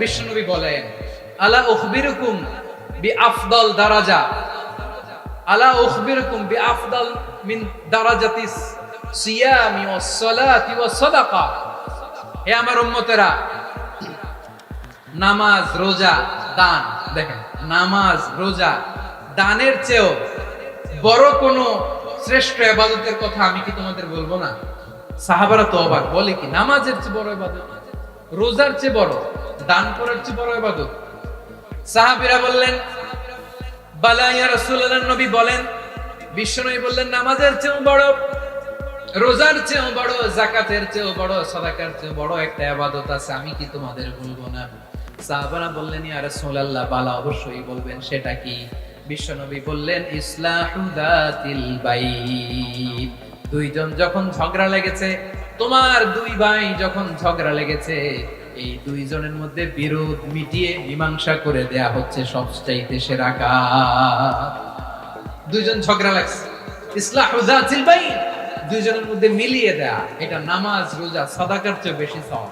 বিশ্বনবী বলেন, আলা উখবিরুকুম বিআফদাল দারাজা, আলা উখবিরুকুম বিআফদাল মিন দারাজাতিস সিয়ামি ওয়াস সালাতি ওয়াস সাদাকা। হে আমার উম্মতেরা, নামাজ, রোজা, দান, দেখেন নামাজ, রোজা, দানের চেয়েও বড় কোন শ্রেষ্ঠ ইবাদতের কথা আমি কি তোমাদের বলবো না? সাহাবারা তো অবাক, বলে কি নামাজের চেয়ে বড় ইবাদত, রোজার চেয়ে বড়, দান করার চেয়ে বড় ইবাদত? সাহাবীরা বললেন, বালা ইয়া রাসূলুল্লাহ। নবী বলেন, বিশ্বনবী বললেন, নামাজের চেয়েও বড়, রোজার চেয়েও বড়, যাকাতের চেয়েও বড়, সাদাকার চেয়েও বড় একটা ইবাদত আছে, আমি কি তোমাদের বলবো না? সাহাবারা বললেন, ইয়া রাসূলুল্লাহ, বালা, অবশ্যই বলবেন, সেটা কি? বিশ্বনবী বললেন, ইসলাহু যাতিল বাইন। দুইজন যখন ঝগড়া লেগেছে, তোমার দুই ভাই যখন ঝগড়া লেগেছে, এই দুইজনের মধ্যে বিরোধ মিটিয়ে মীমাংসা করে দেয়া হচ্ছে সবচাইতে সেরা কাজ। দুইজন ঝগড়া লাগছে, ইসলাহু যাতিল বাইন, দুইজনের মধ্যে মিলিয়ে দেয়া, এটা নামাজ, রোজা, সাদাকার চেয়ে বেশি সওয়াব।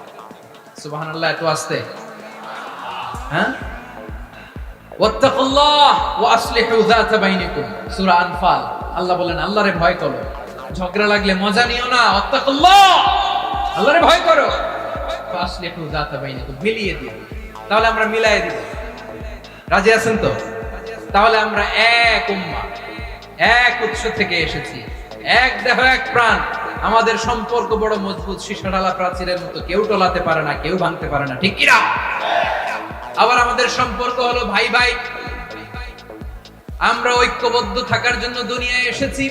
সুবহানাল্লাহ। এত আস্তে, হ্যাঁ? ওয়াত্তাকুল্লাহ ওয়া আসলিহু যাতা বাইনিকুম, সূরা আনফাল। আল্লাহ বলেন, আল্লাহরে ভয় করো, ঝগড়া লাগলে মজা নিও না, ওয়াত্তাকুল্লাহ, আল্লাহরে ভয় করো, ওয়া আসলিহু যাতা বাইনিকুম, মিলিয়ে দিও। তাহলে আমরা মিলায়ে দিব, রাজি আছেন তো? তাহলে আমরা এক উম্মাহ, এক উৎস থেকে এসেছি, এক দেহ, এক প্রাণ। আমাদের সম্পর্ক বড় মজবুত, সীসাঢালা প্রাচীরের মতো, কেউ টলাতে পারে না, কেউ ভাঙতে পারে না, ঠিক কি না? আবার আমাদের সম্পর্ক হলো ভাই ভাই। আমরা ঐক্যবদ্ধ থাকার জন্য দুনিয়ায় এসেছি।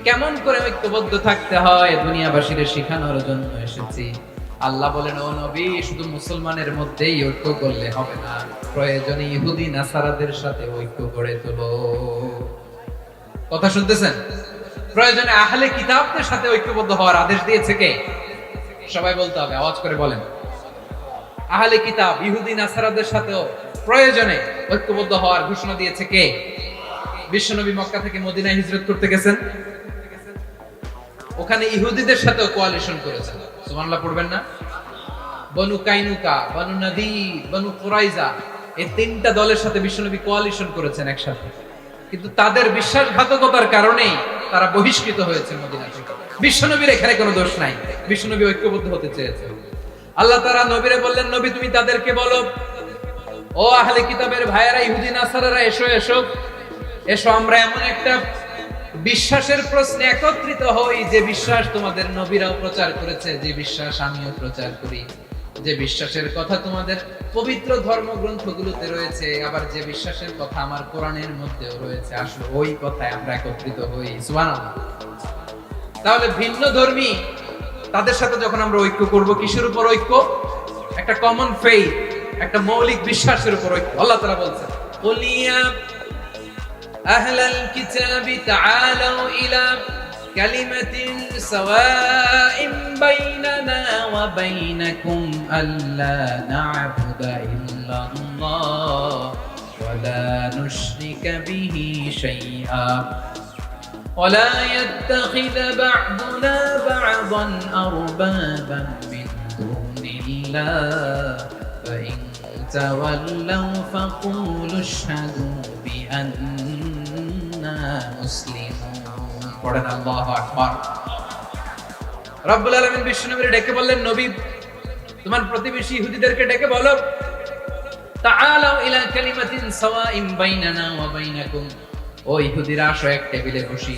কেমন করে ঐক্যবদ্ধ থাকতে হয় দুনিয়াবাসীর শেখানোর জন্য এসেছি। আল্লাহ বলেন, ও নবী, শুধু মুসলমানের মধ্যেই ঐক্য করলে হবে না, প্রয়োজনে ইহুদি নাসারাদের সাথে ঐক্য গড়ে তোলো। কথা শুনতেছেন? প্রয়োজনে আহলে কিতাবদের সাথে ঐক্যবদ্ধ হওয়ার আদেশ দিয়েছে কে? সবাই বলতে হবে, আওয়াজ করে বলেন। আহলে কিতাব, ইহুদি নাসারাদের সাথেও প্রয়োজনে ঐক্যবদ্ধ হওয়ার ঘোষণা দিয়েছে কে? বিশ্বনবী মক্কা থেকে মদিনায় হিজরত করতে গেছেন, ওখানে ইহুদিদের সাথেও কোয়ালিশন করেছেন। সুবহানাল্লাহ পড়বেন না? বনু কাইনুকা, বনু নাদির, বনু কুরাইজা, এই তিনটা দলের সাথে বিশ্বনবী কোয়ালিশন করেছেন একসাথে। কিন্তু তাদের বিশ্বাসঘাতকতার কারণেই তারা বহিষ্কৃত হয়েছে মদিনা থেকে। বিশ্বনবীর এখানে কোনো দোষ নাই, বিশ্বনবী ঐক্যবদ্ধ হতে চেয়েছেন। আল্লাহ তাআলা নবীরে বললেন, নবী তুমি তাদেরকে বলো, ও আহলে কিতাবের ভাইয়েরা, ইহুদি নাসারারা, এসো এসো এসো, আমরা এমন একটা বিশ্বাসের প্রশ্নে একত্রিত হই, যে বিশ্বাস তোমাদের নবীরাও প্রচার করেছে, যে বিশ্বাস আমিও প্রচার করি, যে বিশ্বাসের কথা তোমাদের পবিত্র ধর্মগ্রন্থগুলোতে রয়েছে, আবার যে বিশ্বাসের কথা আমার কোরআনের মধ্যেও রয়েছে, আসলে ওই কথায় আমরা একত্রিত হই। সুবহানাল্লাহ। তাহলে ভিন্ন ধর্মী তাদের সাথে যখন আমরা ঐক্য করব, কিসের উপর ঐক্য? একটা কমন ফেইথ, একটা মৌলিক বিশ্বাসের উপর ঐক্য। আল্লাহ তাআলা বলছেন, কুলিয়া আহলাল কিতাবি তাআলাউ ইলা কালিমাতিন সাওয়াইন বাইনানা ওয়া বাইনাকুম আল্লা না'বুদা ইল্লাল্লাহ ওয়া লা নুশরিকা বিহি শাইআ ولا يتخذ بعضنا بعضا أربابا من دون الله فإن تولوا فقولوا اشهدوا بأننا مسلمون. পড়েন আল্লাহু আকবার। রব্বুল আলামিন বিশ্বনবীকে ডেকে বললেন, নবী তোমার প্রতিবেশী ইহুদিদেরকে ডেকে বলো, তাআলাউ ইলা কালিমাতিন সাওয়াইন বাইনানা ওয়া বাইনাকুম, ও ইহুদিরা, আসো এক টেবিলে বসি,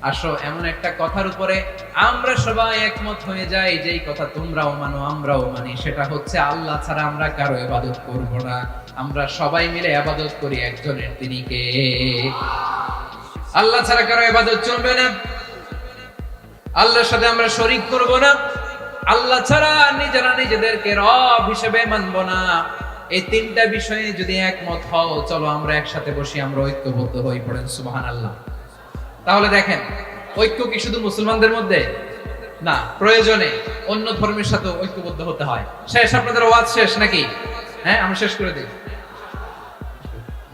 আসো এমন একটা কথার উপরে আমরা সবাই একমত হয়ে যাই, যেই কথা তোমরাও মানো আমরাও মানি, সেটা হচ্ছে আল্লাহ ছাড়া আমরা কারো ইবাদত করব না, আমরা সবাই মিলে ইবাদত করি একজনের, তিনি কে? আল্লাহ ছাড়া কারো ইবাদত চলবে না, আল্লাহর সাথে আমরা শরীক করব না, আল্লাহ ছাড়া নিজেরা নিজেদেরকে রব হিসেবে মানব না। এই তিনটা বিষয়ে যদি একমত হও, চলো আমরা একসাথে বসি, আমরা ঐক্যবদ্ধ হই। পড়েন সুবহানাল্লাহ। তাহলে দেখেন, ঐক্য কি শুধু মুসলমানদের মধ্যে না, প্রয়োজনে অন্য ধর্মের সাথে ঐক্যবদ্ধ হতে হয়। শেষ? আপনাদের ওয়াজ শেষ নাকি? হ্যাঁ, আমি শেষ করে দিই,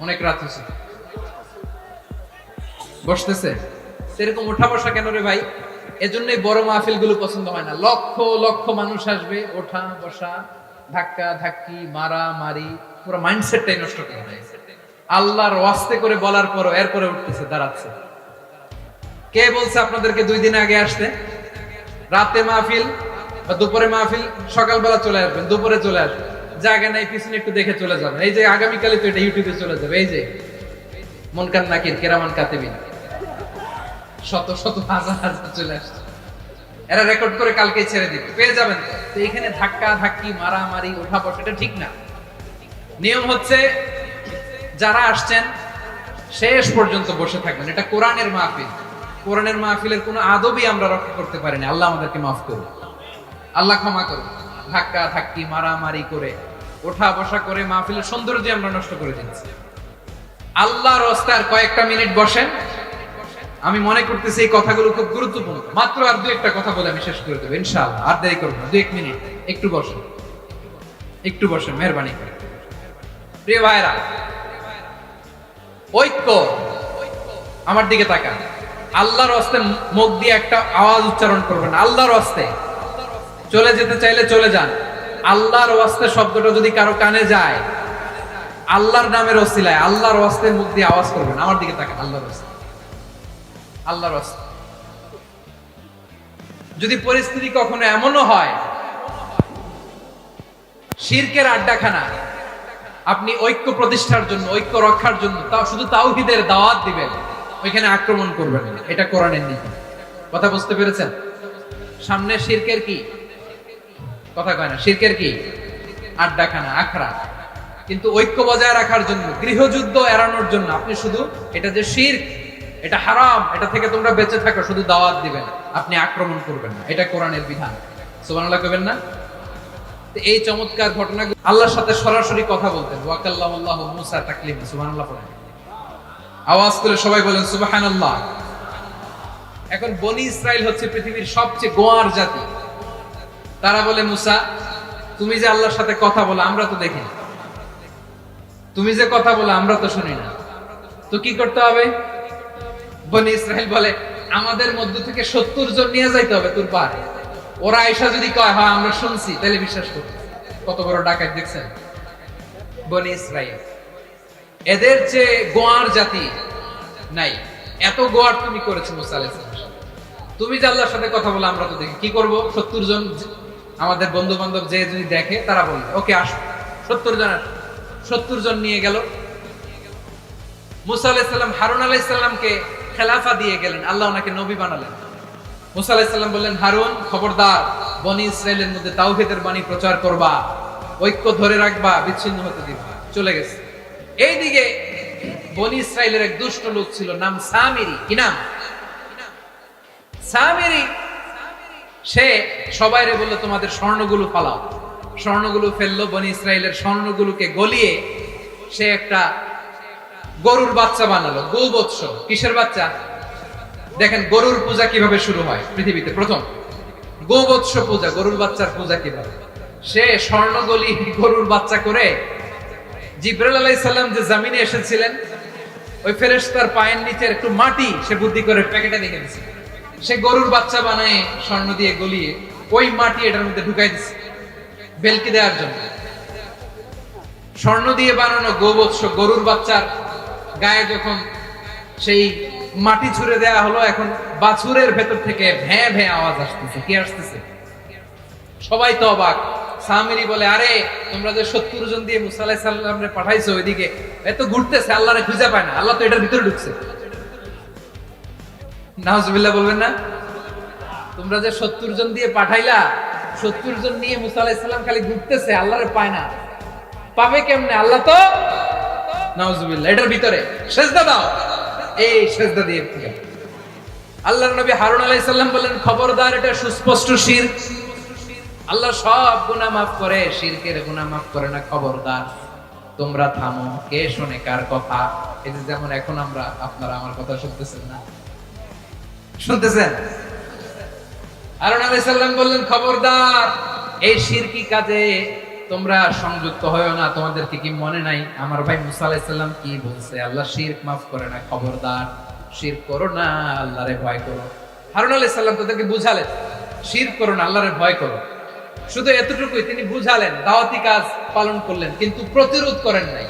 অনেক রাত হয়েছে। বসতেছে এরকম ওঠা বসা কেন রে ভাই? এজন্যই বড় মাহফিল গুলো পছন্দ হয় না। লক্ষ লক্ষ মানুষ আসবে, ওঠা বসা ধাক্কা ধাক্কি মারা মারি পুরো মাইন্ডসেটটাই নষ্ট করে দেয়। আল্লাহর ওয়াস্তে করে বলার পরও এরপরে উঠতেছে, দাঁড়াচ্ছে। কে বলছে আপনাদেরকে 2 দিন আগে আসতে? রাতে মাহফিল বা দুপুরে মাহফিল, সকালবেলা চলে আসবেন, দুপুরে চলে আসবেন, জায়গা নাই পিছনে একটু দেখে চলে যাবেন। এই যে আগামীকালই তো এটা ইউটিউবে চলে যাবে। এই যে মুনকার নাকির কেরামান কাতিবিন শত শত হাজার হাজার চলে আসছে, এরা রেকর্ড করে কালকে ছেড়ে দিবে, পেয়ে যাবেন। তো এখানে ধাক্কা ধাক্কি মারামারি ওঠা বসা এটা ঠিক না। নিয়ম হচ্ছে যারা আসছেন শেষ পর্যন্ত বসে থাকবেন। এটা কোরআনের মাহফিল। কোরআনের মাহফিলের কোনো আদবই আমরা রক্ষা করতে পারিনি। আল্লাহ আমাদেরকে মাফ করুন, আল্লাহ ক্ষমা করুন। ধাক্কা ধাক্কি মারামারি করে ওঠা বসা করে মাহফিলের সৌন্দর্য আমরা নষ্ট করে দিচ্ছি। আল্লাহর রাস্তায় কয়েকটা মিনিট বসেন। আমি মনে করতেছি এই কথাগুলো খুব গুরুত্বপূর্ণ। মাত্র আর 2-1টা কথা বলে আমি শেষ করে দেবো ইনশাআল্লাহ। আর দেরি করবো না, 2-1 মিনিট। একটু বসেন, একটু বসেন, মেহরবানি করে। প্রিয় ভাইরা, ঐক্য, আমার দিকে তাকান। আল্লাহর রাস্তে মুখ দিয়ে একটা আওয়াজ উচ্চারণ করবেন, আল্লাহর রাস্তে। চলে যেতে চাইলে চলে যান। আল্লাহর রাস্তে শব্দটা যদি কারো কানে যায়, আল্লাহর নামের ওসিলায় আল্লাহর রাস্তে মুখ দিয়ে আওয়াজ করবেন। আমার দিকে তাকান, আল্লাহর রাস্তে, আল্লাহর রাস্তে। যদি পরিস্থিতি কখনো এমনও হয় শিরকের আড্ডাখানা, আপনি ঐক্য প্রতিষ্ঠার জন্য, ঐক্য রক্ষার জন্য তাও শুধু তাওহীদের দাওয়াত দিবেন, ওইখানে আক্রমণ করবেন না। এটা কোরআনের নীতি। কথা বুঝতে পেরেছেন? সামনে শিরকের কি কথা কয় না, শিরকের কি আড্ডাখানা, আখড়া। কিন্তু ঐক্য বজায় রাখার জন্য, গৃহযুদ্ধ এড়ানোর জন্য আপনি শুধু এটা যে শিরক, এটা হারাম, এটা থেকে তোমরা বেঁচে থাকো, শুধু দাওয়াত দিবেন, আপনি আক্রমণ করবেন না। এটা কোরআনের বিধান। সুবহানাল্লাহ কইবেন না? এই চমৎকার ঘটনাগুলো আল্লাহর সাথে সরাসরি কথা বলতেন। ওয়াকাল্লামাল্লাহু মুসা তাকলিমা। সুবহানাল্লাহ পড়েন, আওয়াজ করে সবাই বলেন সুবহানাল্লাহ। এখন বনি ইসরাইল হচ্ছে পৃথিবীর সবচেয়ে গোয়ার জাতি। তারা বলে, মুসা তুমি যে আল্লাহর সাথে কথা বলো আমরা তো দেখি না, তুমি যে কথা বলো আমরা তো শুনি না, তো কি করতে হবে? বনি ইসরাইল বলে, আমাদের মধ্য থেকে 70 জন নিয়ে যাইতে হবে তোর পার। ওরা আয়েশা যদি কয় হ্যাঁ আমরা শুনছি, তাহলে বিশ্বাস করবে। কত বড় ডাকাত দেখছেন বনি ইসরাইল। এদের যে গোয়ার জাতি নাই, এত গোয়ার তুমি করেছো মুসা আলাইহিস সালাম। তুমি যে আল্লাহর সাথে কথা বলে আমরা তো দেখি, কি করব? 70 জন আমাদের বন্ধু বান্ধব যে যদি দেখে তারা বলবে ওকে আসো, 70 জন আসো। 70 জন নিয়ে গেল। মুসা আলাইহিস সালাম হারুন আলাইহিস সালামকে খেলাফা দিয়ে গেলেন, আল্লাহ ওনাকে নবী বানালেন। মুসা আলাইহিস সালাম বললেন, হারুন খবরদার, বনি ইসরাইলের মধ্যে তাওহীদের বাণী প্রচার করবা, ঐক্য ধরে রাখবা, বিচ্ছিন্ন হতে দিবা। চলে গেছে। এইদিকে বনি ইসরাইলের এক দুষ্ট লোক ছিল, নাম সামিরি। কি নাম? সামিরি। সে সবাইরে বলল তোমাদের স্বর্ণগুলো ফালাও। স্বর্ণগুলো ফেললো। বনি ইসরাইলের স্বর্ণগুলোকে গলিয়ে সে একটা গরুর বাচ্চা বানালো। গোবৎস। কিসের বাচ্চা? দেখেন গরুর পূজা কিভাবে শুরু হয় পৃথিবীতে প্রথম। গোবৎস পূজা, গরুর বাচ্চার পূজা কিভাবে। সে স্বর্ণ গলি গরুর বাচ্চা করে, জিবরাইল আলাইহিস সালাম যে জমিনে এসেছিলেন, ওই ফেরেশতার পায়ের নিচে একটু মাটি সে বুদ্ধি করে প্যাকেটে রেখে দিয়েছে। সে গরুর বাচ্চা বানায় স্বর্ণ দিয়ে গলিয়ে ওই মাটি এটার মধ্যে ঢুকাই দিচ্ছে বেলকি দেওয়ার জন্য। স্বর্ণ দিয়ে বানানো গোবৎস গরুর বাচ্চার গায়ে যখন সেই মাটি ছুঁড়ে দেয়া হলো, এখন বাছুরের ভেতর থেকে ভ্যাঁ ভ্যাঁ আওয়াজ আসতেছে। কি আসতেছে? সবাই তো অবাক। সামিরি বলে, আরে তোমরা যে 70 জন দিয়ে মুসা আলাইহিস সালামরে পাঠাইছো, ওইদিকে এত ঘুরতেছে, আল্লাহরে খুঁজে পায় না, আল্লাহ তো এটার ভিতরে ঢুকছে। নাউজুবিল্লাহ বলবেন না? তোমরা যে 70 জন দিয়ে পাঠাইলা, 70 জন নিয়ে মুসা আলাইহিস সালাম খালি ঘুরতেছে, আল্লাহরে পায় না। পাবে কেমনে? আল্লাহ তো নাউজুবিল্লাহ এটার ভিতরে। সেজদা দাও। এই সেজদা দিয়ে আল্লাহর নবী হারুন আলাইহিস সালাম বললেন, খবরদার, এটা সুস্পষ্ট শিরক। আল্লাহ সব গুনাহ মাফ করে, শিরকের গুনাহ মাফ করে না। খবরদার, তোমরা থামো। কে শুনে কার কথা? এই যে যেমন এখন আপনারা আমার কথা শুনতেছেন না? শুনতেছেন? হারুন আলাইহিস সালাম বললেন, খবরদার, এই শিরকি কাজে তোমরা সংযুক্ত হয়ো না। তোমাদেরকে কি মনে নাই আমার ভাই মুসা আলাইহিস সালাম কি বলছে? আল্লাহ শিরক মাফ করে না। খবরদার, শিরক করো না, আল্লাহরে ভয় করো। হারুন আলাইহিস সালাম তাদেরকে বুঝালেন, শিরক করো না, আল্লাহরে ভয় করো। শুধু এতটুকুই, তিনি বুঝালেন, দাওয়াতি কাজ পালন করলেন, কিন্তু প্রতিরোধ করেন নাই,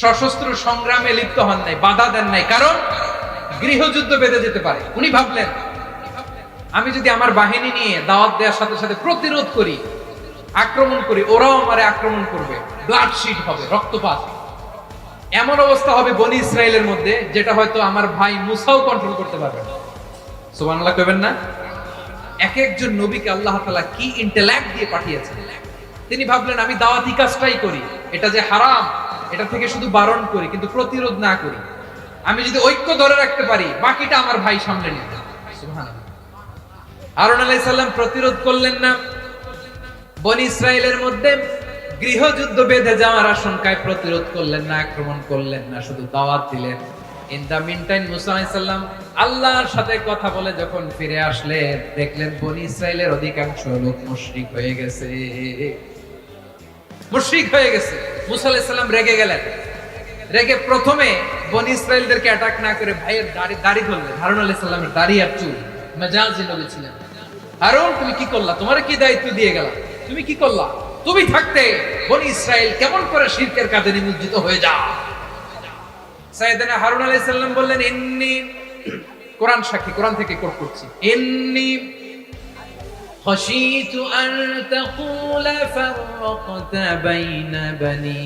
সশস্ত্র সংগ্রামে লিপ্ত হন নাই, বাধা দেন নাই, কারণ গৃহযুদ্ধ বেঁধে যেতে পারে। উনি ভাবলেন আমি যদি আমার বাহিনী নিয়ে দাওয়াত দেওয়ার সাথে সাথে প্রতিরোধ করি, আক্রমণ করি, ওরাও আমারে আক্রমণ করবে, ব্লাডশিট হবে, রক্তপাত, এমন অবস্থা হবে বনি ইসরায়েলের মধ্যে যেটা হয়তো আমার ভাই মুসাও কন্ট্রোল করতে পারবে না। সুবহানাল্লাহ কইবেন না? এক একজন নবীকে আল্লাহ তাআলা কি ইন্টেলেক্ট দিয়ে পাঠিয়েছেন। তিনি ভাবলেন আমি দাওয়াতি কাজটাই করি, এটা যে হারাম এটা থেকে শুধু বারণ করি, কিন্তু প্রতিরোধ না করি। আমি যদি ঐক্য ধরে রাখতে পারি, বাকিটা আমার ভাই সামলে নেবে। সুবহানাল্লাহ। হারুন আলাইহিস সালাম প্রতিরোধ করলেন না, বনি ইসরায়েলের মধ্যে গৃহযুদ্ধ বেঁধে যাওয়ার আশঙ্কায় প্রতিরোধ করলেন না, আক্রমণ করলেন না, শুধু দাওয়াত দিলেন। ইন দা মিন টাইম মুসা আলাইহিস সালাম আল্লাহর সাথে কথা বলে যখন ফিরে আসলেন, দেখলেন বনি ইসরায়েলের অধিকাংশ লোক মুশরিক হয়ে গেছে, মুশরিক হয়ে গেছে। মুসা আলাইহিস সালাম রেগে গেলেন, রেগে প্রথমে বনি ইসরায়েলদেরকে অ্যাটাক না করে ভাইয়ের দাড়ি ধরলেন। হারুন আলাইহিস সালামের দাড়ি আর চুল, মেজাজি নবী ছিলেন। হারুন তুমি কি করলা? তোমার কি দায়িত্ব দিয়ে গেলাম, তুমি কি করলা? তুমি থাকতে বনি ইসরাইল কেমন করে শিরকের কাজে নিমজ্জিত হয়ে যা। সাইয়েদনা হারুন আলাইহিস সালাম বললেন ইন্নী, কোরআন সাক্ষী, কোরআন থেকে কোট করছি, ইন্নী খাশীতু আন তাকুলা ফাররাকতা বাইনা বনি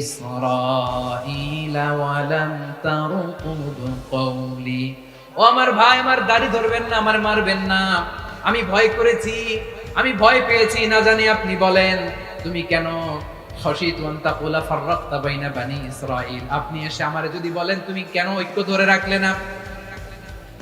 ইসরাঈলা ওয়া লাম তারকুব কওলি। ও আমার ভাই, আমার দাড়ি ধরবেন না, আমার মারবেন না, আমি ভয় করেছি, আমি ভয় পেয়েছি, না জানি আপনি বলেন তুমি কেন খাশীতু আন তাকুলা ফাররাকতা বাইনা বনি ইসরাঈল, আপনি এসে আমারে যদি বলেন তুমি কেন ঐক্য ধরে রাখলে না,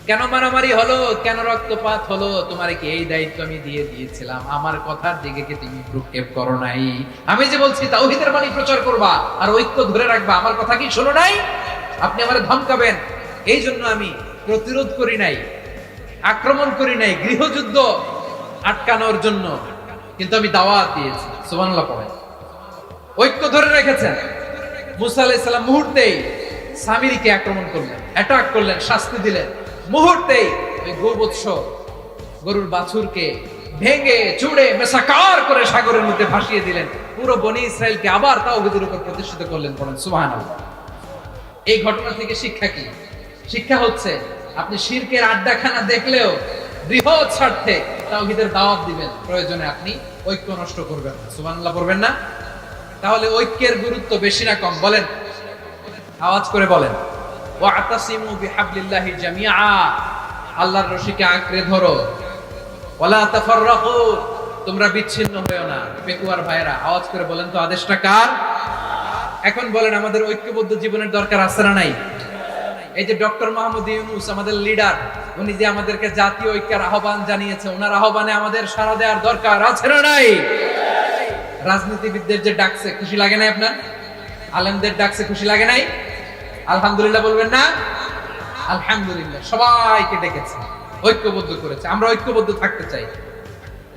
কেন মারামারি হলো, কেন রক্তপাত হলো, তোমারে কি এই দায়িত্ব আমি দিয়ে দিয়েছিলাম? আমার কথার দিকে কি তুমি ভ্রুক্ষেপ করো নাই? আমি যে বলছি তাওহীদের বাণী প্রচার করবা আর ঐক্য ধরে রাখবা, আমার কথা কি শোনো নাই? আপনি আমারে ধমকাবেন, এই জন্য আমি প্রতিরোধ করি নাই, আক্রমণ করি নাই, গৃহযুদ্ধ আটকানোর জন্য, কিন্তু আমি দাওয়াত দিয়েছি। সুবহানাল্লাহ পড়েন। ঐক্য ধরে রেখেছেন। মুসা আলাইহিস সালাম মুহূর্তেই সামিরীকে আক্রমণ করলেন, অ্যাটাক করলেন, শাস্তি দিলেন। মুহূর্তেই ওই গোবৎস গরুর বাছুরকে ভেঙে চুড়ে মেসাকার করে সাগরের মধ্যে ভাসিয়ে দিলেন। পুরো বনি ইসরায়েলকে আবার তাওহীদের উপর প্রতিষ্ঠিত করলেন। পড়েন সুবহানাল্লাহ। এই ঘটনা থেকে শিক্ষা কি? শিক্ষা হচ্ছে আপনি শিরকের আড্ডাখানা দেখলেও বৃহৎ স্বার্থে তাওহীদের দাওয়াত দিবেন, প্রয়োজনে আপনি ঐক্য নষ্ট করবেন না। সুবহানাল্লাহ পড়বেন না? তাহলে ঐক্যের গুরুত্ব বেশি না কম? বলেন, আওয়াজ করে বলেন। ওয়াতাসিমু বিহাবলিল্লাহি জামিআ, আল্লাহর রশিকে আঁকড়ে ধরো। ওয়ালা তাফাররাকু, তোমরা বিচ্ছিন্ন হয়ো না। পেকুয়ার ভাইরা আওয়াজ করে বলেন তো আদেশটা কার? এখন বলেন আমাদের ঐক্যবদ্ধ জীবনের দরকার আছে না নাই? এই যে ডক্টর মোহাম্মদ ইউনূস আমাদের লিডার, উনি যে আমাদেরকে জাতীয় ঐক্যের আহ্বান জানিয়েছে, ওনার আহ্বানে আমাদের সাড়া দেওয়ার দরকার আছে না নাই? রাজনীতিবিদদের যে ডাকছে, খুশি লাগে নাই আপনার? আলেমদের ডাকছে, খুশি লাগে নাই? আলহামদুলিল্লাহ বলবেন না? আলহামদুলিল্লাহ। সবাইকে ডেকেছে, ঐক্যবদ্ধ করেছে। আমরা ঐক্যবদ্ধ থাকতে চাই,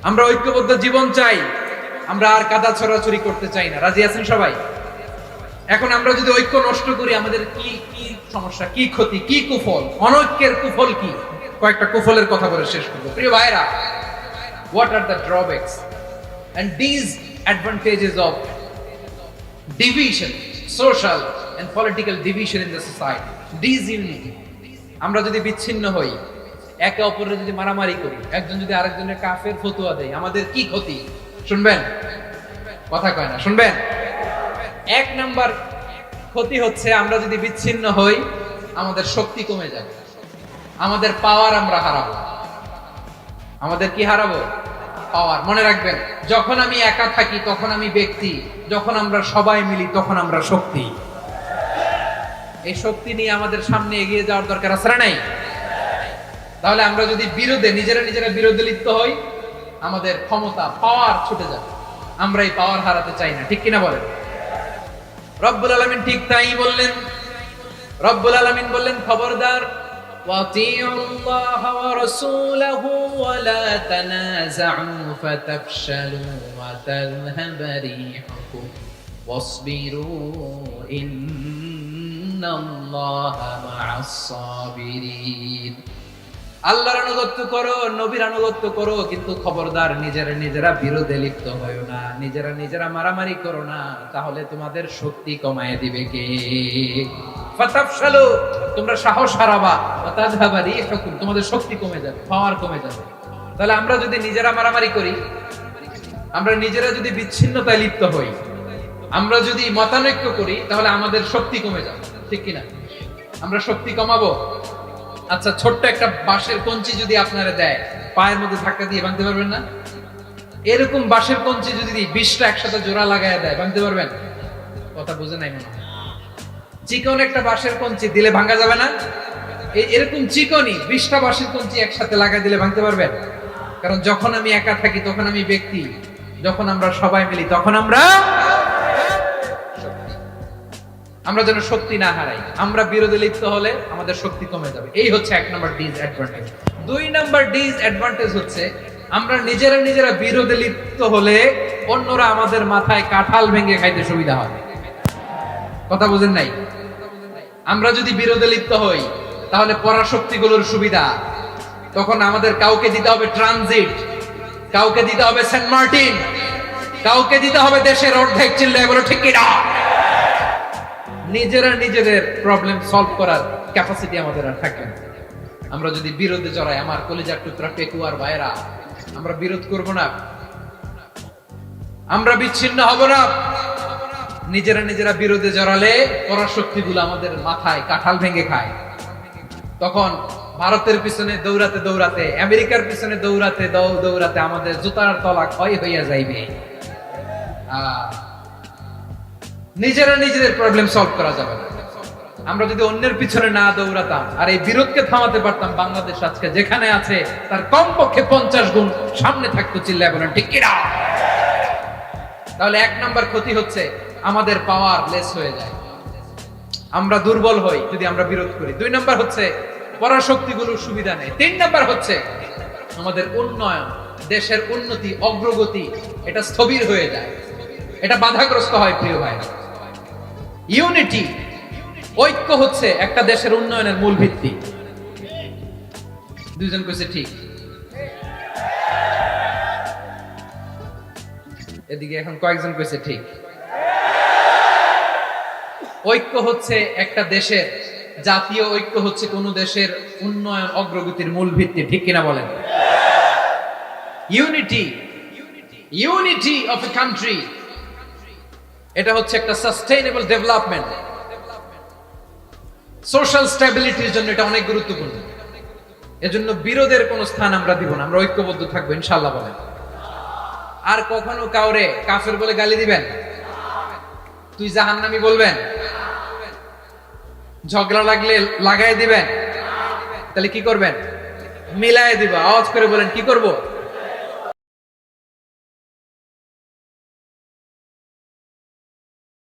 আমরা ঐক্যবদ্ধ জীবন চাই, আমরা আর কাদা ছড়াছড়ি করতে চাই না। রাজি আছেন সবাই? এখন আমরা যদি ঐক্য নষ্ট করি, আমাদের কি কি সমস্যা, কি ক্ষতি, কি কুফল? অনৈক্যের কুফল কি? কয়েকটা কুফলের কথা বলে শেষ করব। প্রিয় ভাইরা, what are the drawbacks and disadvantages of division, social and political division in the society? Disunity. আমরা যদি বিচ্ছিন্ন হই, একে অপরের যদি মারামারি করি, একজন যদি আরেকজনের কাফের ফতোয়া দেয়, আমাদের কি ক্ষতি? শুনবেন? কথা কয় না, শুনবেন? এক নাম্বার ক্ষতি হচ্ছে আমরা যদি বিচ্ছিন্ন হই, আমাদের শক্তি কমে যাবে, আমাদের পাওয়ার আমরা হারাবো। আমাদের কি হারাবো? পাওয়ার। মনে রাখবেন, যখন আমি একা থাকি তখন আমি ব্যক্তি, যখন আমরা সবাই মিলি তখন আমরা শক্তি। এই শক্তি নিয়ে আমাদের সামনে এগিয়ে যাওয়ার দরকার আছে না নাই? তাহলে আমরা যদি নিজেরা বিরোধে লিপ্ত হই, আমাদের ক্ষমতা, পাওয়ার ছুটে যাবে। আমরা এই পাওয়ার হারাতে চাই না, ঠিক কিনা বলেন? রব্বুল আলামিন ঠিক তাই বললেন। রব্বুল আলামিন বললেন, খবরদার, ওয়াতিউল্লাহ ওয়া রাসূলাহু ওয়া লা তানাযাউ ফাতাফশালু ওয়া তাযহাবা রিহুকুম ওয়াসবিরু ইন্নাল্লাহা মা'আস সাবিরিন। আল্লাহর আনুগত্য করো, নবীর আনুগত্য করো, কিন্তু খবরদার নিজেরা বিরোধে লিপ্ত হয়ো না, নিজেরা মারামারি করো না, তাহলে তোমাদের শক্তি কমায় দিবে কে? ফাতাফশালু, তোমরা সাহস হারাবা, ওয়াতাযহাবা রিহুকুম, তোমাদের শক্তি কমে যাবে, পাওয়ার কমে যাবে। তাহলে আমরা যদি নিজেরা মারামারি করি, আমরা নিজেরা যদি বিচ্ছিন্নতায় লিপ্ত হই, আমরা যদি মতানৈক্য করি, তাহলে আমাদের শক্তি কমে যাবে, ঠিক কিনা? আমরা শক্তি কমাবো। আচ্ছা, ছোট্ট একটা বাঁশের কঞ্চি যদি আপনারা দেয়, পায়ের মধ্যে ধাক্কা দিয়ে ভাঙতে পারবেন না? এরকম বাঁশের কঞ্চি যদি 20টা একসাথে জোড়া লাগায় দেয়, ভাঙতে পারবেন? কথা বুঝে নাই মনে হয়। চিকন একটা বাঁশের কঞ্চি দিলে ভাঙা যাবে না? এরকম চিকনই 20টা বাঁশের কঞ্চি একসাথে লাগাই দিলে ভাঙতে পারবেন? কারণ যখন আমি একা থাকি তখন আমি ব্যক্তি, যখন আমরা সবাই মিলি তখন আমরা যেন শক্তি না হারাই। আমরা বিরোধে লিপ্ত হলে আমাদের শক্তি কমে যাবে। এই হচ্ছে 1 নম্বর ডিসঅ্যাডভান্টেজ। 2 নম্বর ডিসঅ্যাডভান্টেজ হচ্ছে আমরা নিজেরা বিরোধে লিপ্ত হলে অন্যরা আমাদের মাথায় কাঁঠাল ভেঙে খাইতে সুবিধা হয়। কথা বুঝেন নাই? আমরা যদি বিরোধে লিপ্ত হই তাহলে পরাশক্তিগুলোর সুবিধা, তখন আমাদের কাউকে দিতে হবে ট্রানজিট, কাউকে দিতে হবে সেন্ট মার্টিন, কাউকে দিতে হবে দেশের অর্ধেক। চিল্লায় বলো ঠিক কিনা? নিজেদের প্রবলেম সলভ করার ক্যাপাসিটি আমাদের আর থাকে না। আমরা যদি বিরোধে জড়াই, আমার কলিজার টুকরা পেকুয়ার ভাইরা, আমরা বিরোধ করব না, আমরা বিচ্ছিন্ন হব না। নিজেরা বিরোধে জড়ালে পরাশক্তিগুলো আমাদের মাথায় কাঁঠাল ভেঙে খায়। তখন ভারতের পিছনে দৌড়াতে, আমেরিকার পিছনে দৌড়াতে আমাদের জুতার তলা ক্ষয় হইয়া যাইবে। নিজেদের প্রবলেম সলভ করা যাবে না। আমরা যদি অন্যের পিছনে না দৌড়াতাম আর এই বিরোধকে থামাতে পারতাম, বাংলাদেশ আজকে যেখানে আছে তার কমপক্ষে 50 গুণ সামনে থাকতো। চিল্লায় বলেন ঠিক কিনা? তাহলে 1 নাম্বার ক্ষতি হচ্ছে আমাদের পাওয়ার লেস হয়ে যায়, আমরা দুর্বল হই যদি আমরা বিরোধ করি। 2 নাম্বার হচ্ছে পরাশক্তিগুলোর সুবিধা নেই। 3 নাম্বার হচ্ছে আমাদের উন্নয়ন, দেশের উন্নতি, অগ্রগতি, এটা স্থবির হয়ে যায়, এটা বাধাগ্রস্ত হয়। প্রিয় ভাই, ইউনিটি, ঐক্য হচ্ছে একটা দেশের উন্নয়নের মূল ভিত্তি। 2 জন কইছে ঠিক। এদিকে এখন কয়েকজন কইছে ঠিক। ঐক্য হচ্ছে একটা দেশের, জাতীয় ঐক্য হচ্ছে কোন দেশের উন্নয়ন অগ্রগতির মূল ভিত্তি, ঠিক কিনা বলেন? ইউনিটি অফ এ কান্ট্রি, এটা হচ্ছে একটা সাস্টেইনেবল ডেভেলপমেন্ট, সোশ্যাল স্ট্যাবিলিটির জন্য এটা অনেক গুরুত্বপূর্ণ। এজন্য বিরোধের কোনো স্থান আমরা দিব না, আমরা ঐক্যবদ্ধ থাকবো ইনশাআল্লাহ বলেন। আর কখনো কাউরে কাফের বলে গালি দিবেন? তুই জাহান্নামী বলবেন? ঝগড়া লাগলে লাগাই দিবেন? তাহলে কি করবেন? মিলায় দিব। আওয়াজ করে বলেন কি করব?